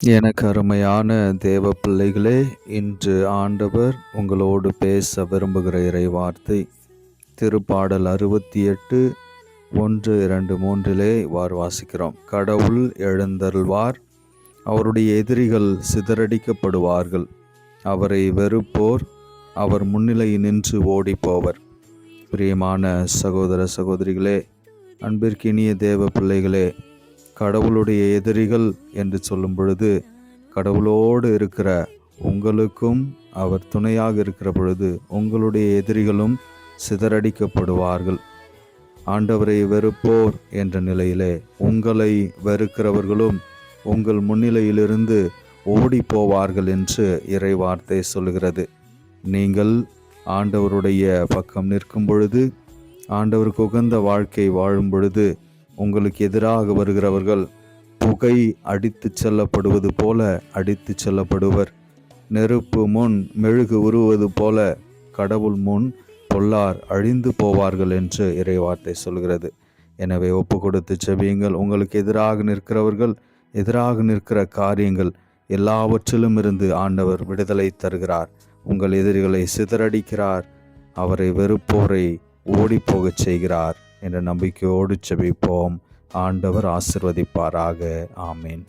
எனக்கு அருமையான தேவ பிள்ளைகளே, இன்று ஆண்டவர் உங்களோடு பேச விரும்புகிற இறை வார்த்தை திருப்பாடல் 68 1, 2, 3 இவ்வாறு வாசிக்கிறோம். கடவுள் எழுந்தருள்வார், அவருடைய எதிரிகள் சிதறடிக்கப்படுவார்கள். அவரை வெறுப்போர் அவர் முன்னிலையில் நின்று ஓடிப்போவர். பிரியமான சகோதர சகோதரிகளே, அன்பிற்கினிய தேவ பிள்ளைகளே, கடவுளுடைய எதிரிகள் என்று சொல்லும் பொழுது கடவுளோடு இருக்கிற உங்களுக்கும் அவர் துணையாக இருக்கிற பொழுது உங்களுடைய எதிரிகளும் சிதறடிக்கப்படுவார்கள். ஆண்டவரை வெறுப்போர் என்ற நிலையிலே உங்களை வெறுக்கிறவர்களும் உங்கள் முன்னிலையிலிருந்து ஓடி போவார்கள் என்று இறை வார்த்தை சொல்கிறது. நீங்கள் ஆண்டவருடைய பக்கம் நிற்கும் பொழுது, ஆண்டவருக்கு உகந்த வாழ்க்கை வாழும் பொழுது, உங்களுக்கு எதிராக வருகிறவர்கள் புகை அடித்து செல்லப்படுவது போல அடித்து செல்லப்படுவர். நெருப்பு முன் மெழுகு உருவது போல கடவுள் முன் பொல்லார் அழிந்து போவார்கள் என்று இறைவார்த்தை சொல்கிறது. எனவே ஒப்பு கொடுத்து செபியுங்கள். உங்களுக்கு எதிராக நிற்கிறவர்கள், எதிராக நிற்கிற காரியங்கள் எல்லாவற்றிலும் இருந்து ஆண்டவர் விடுதலை தருகிறார். உங்கள் எதிரிகளை சிதறடிக்கிறார். அவரை வெறுப்போரை ஓடிப்போகச் செய்கிறார் என்ற நம்பிக்கையோடு செபிப்போம். ஆண்டவர் ஆசிர்வதிப்பாராக. ஆமேன்.